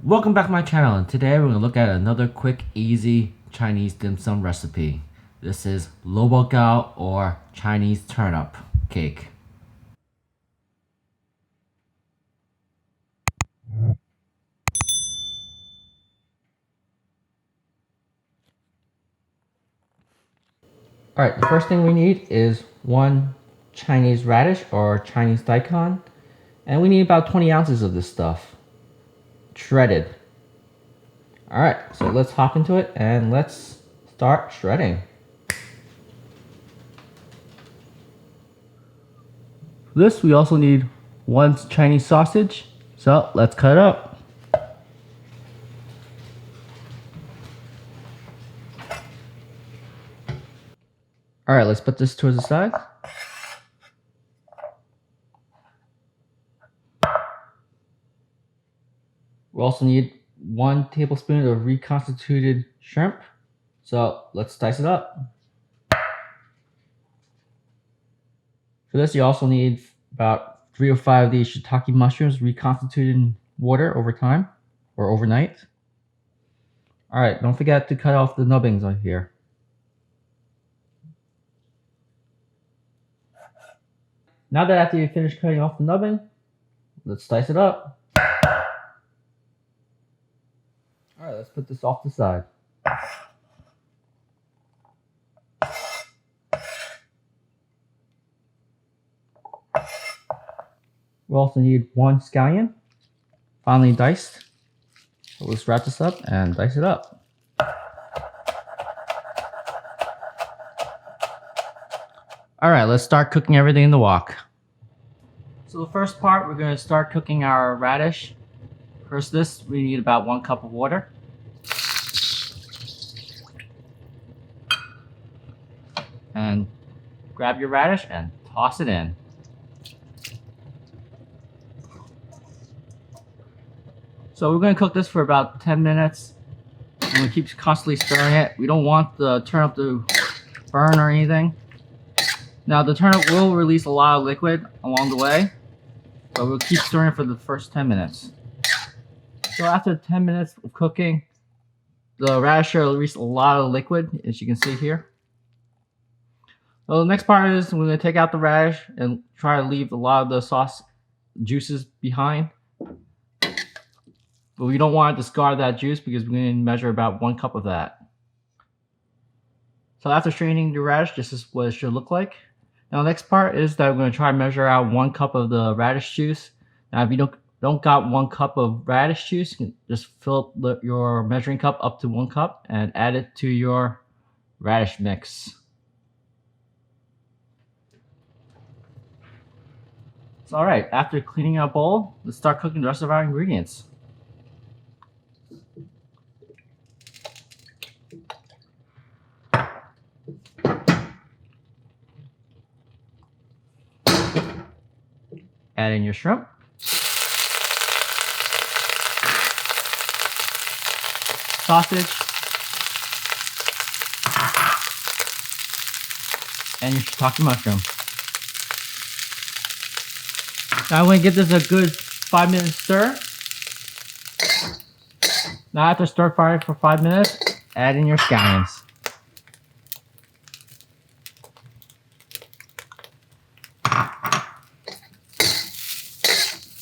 Welcome back to my channel, and today we're going to look at another quick, easy Chinese dim sum recipe. This is Bak Go, or Chinese turnip cake. Alright, the first thing we need is one Chinese radish or Chinese daikon, and we need about 20 ounces of this stuff, shredded. Alright, so let's hop into it and let's start shredding. For this, we also need one Chinese sausage, so let's cut it up. Alright, let's put this towards the side. We also need 1 tablespoon of reconstituted shrimp, so let's dice it up. For this, you also need about 3 or 5 of these Shiitake mushrooms reconstituted in water over time or overnight. Alright, don't forget to cut off the nubbings on here. Now that after you finish cutting off the nubbing, let's dice it up. Alright, let's put this off the side. We also need 1 scallion, finely diced. So let's wrap this up and dice it up. Alright, let's start cooking everything in the wok. So the first part, we're going to start cooking our radish. First this, we need about 1 cup of water. And grab your radish and toss it in. So we're going to cook this for about 10 minutes. And we keep constantly stirring it. We don't want the turnip to burn or anything. Now the turnip will release a lot of liquid along the way, but we'll keep stirring it for the first 10 minutes. So after 10 minutes of cooking, the radish will release a lot of liquid, as you can see here. So the next part is we're going to take out the radish and try to leave a lot of the sauce juices behind. But we don't want to discard that juice because we're going to measure about 1 cup of that. So after straining the radish, this is what it should look like. Now the next part is that we're going to try to measure out 1 cup of the radish juice. Now if you don't got 1 cup of radish juice, you can just fill your measuring cup up to 1 cup and add it to your radish mix. So alright, after cleaning our bowl, let's start cooking the rest of our ingredients. Add in your shrimp. Sausage. And your shiitake mushroom. Now I'm going to give this a good 5-minute stir. Now after stir frying for 5 minutes, add in your scallions.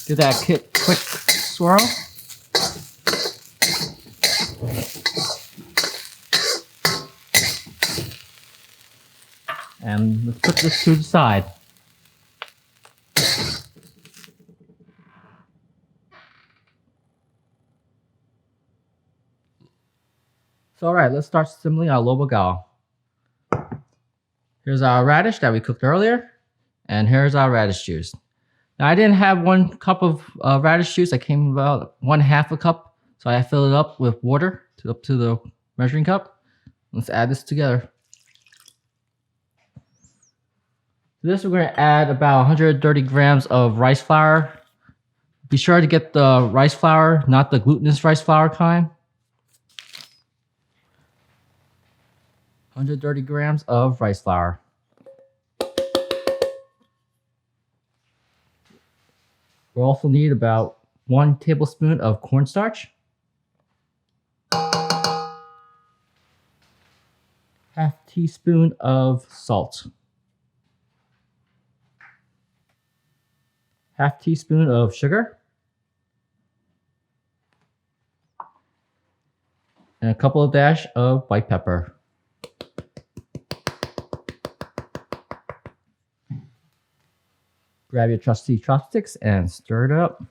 Give that quick swirl. And let's put this to the side. So alright, let's start assembling our Bak Go. Here's our radish that we cooked earlier, and here's our radish juice. Now I didn't have 1 cup of radish juice. I came about 1/2 a cup, so I filled it up with water up to the measuring cup. Let's add this together. To this, we're going to add about 130 grams of rice flour. Be sure to get the rice flour, not the glutinous rice flour kind. 130 grams of rice flour. We'll also need about 1 tablespoon of cornstarch. 1/2 teaspoon of salt, 1/2 teaspoon of sugar, and a couple of dash of white pepper. Grab your trusty chopsticks and stir it up.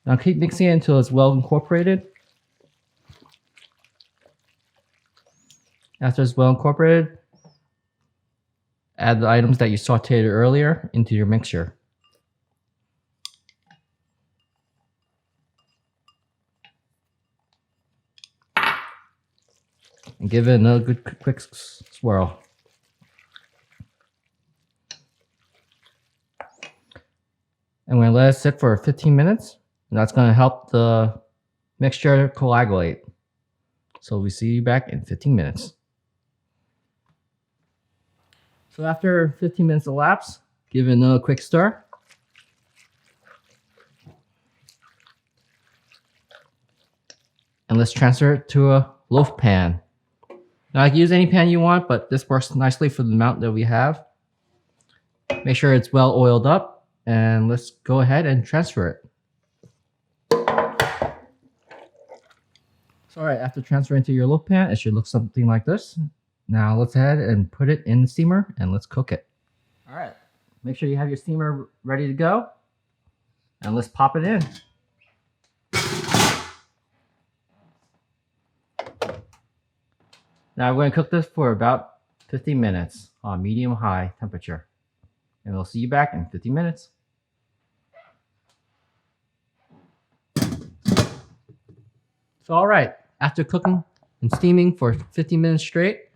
Now keep mixing it until it's well incorporated. After it's well incorporated, add the items that you sauteed earlier into your mixture. And give it another good quick swirl. And we're going to let it sit for 15 minutes. And that's going to help the mixture coagulate. So we see you back in 15 minutes. So after 15 minutes elapse, give it another quick stir. And let's transfer it to a loaf pan. Now, you can use any pan you want, but this works nicely for the amount that we have. Make sure it's well oiled up, and let's go ahead and transfer it. So, alright, after transferring to your loaf pan, it should look something like this. Now, let's head and put it in the steamer, and let's cook it. Alright, make sure you have your steamer ready to go, and let's pop it in. Now, we're going to cook this for about 15 minutes on medium-high temperature. And we'll see you back in 15 minutes. So, alright, after cooking and steaming for 15 minutes straight,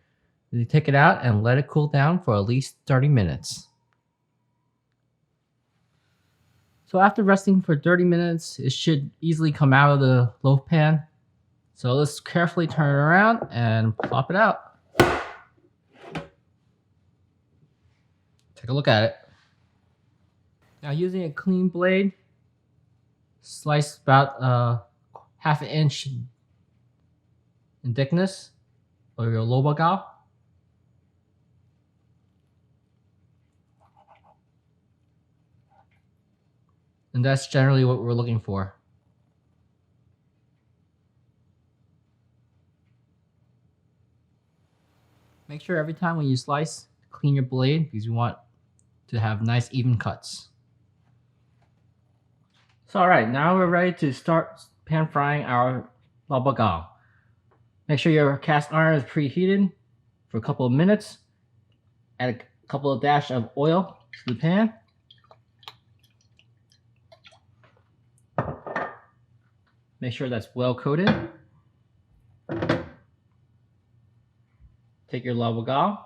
you take it out and let it cool down for at least 30 minutes. So after resting for 30 minutes, it should easily come out of the loaf pan. So let's carefully turn it around and plop it out. Take a look at it. Now, using a clean blade, slice about 1/2 inch in thickness of your lobo gao. And that's generally what we're looking for. Make sure every time when you slice, clean your blade because you want to have nice even cuts. So alright, now we're ready to start pan frying our lobo gao. Make sure your cast iron is preheated for a couple of minutes. Add a couple of dash of oil to the pan. Make sure that's well coated. Take your lobo gao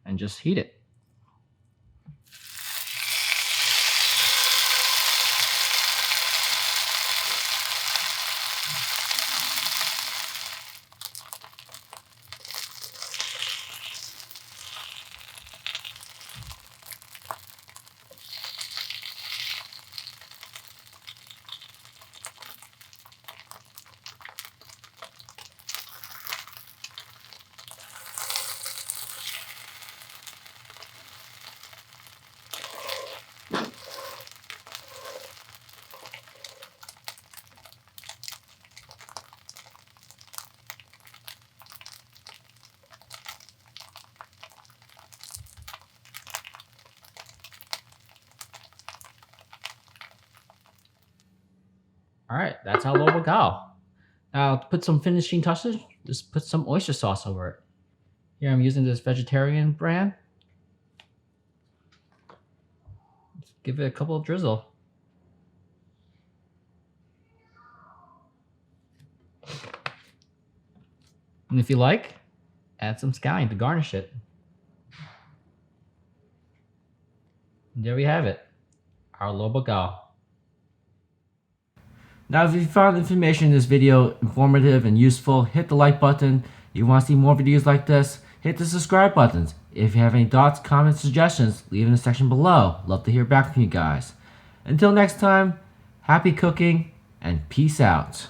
and just heat it. Alright, that's our lobo gao. Now, to put some finishing touches, just put some oyster sauce over it. Here I'm using this vegetarian brand. Let's give it a couple of drizzle. And if you like, add some scallion to garnish it. And there we have it, our lobo gao. Now, if you found the information in this video informative and useful, hit the like button. If you want to see more videos like this, hit the subscribe buttons. If you have any thoughts, comments, suggestions, leave in the section below. Love to hear back from you guys. Until next time, happy cooking and peace out.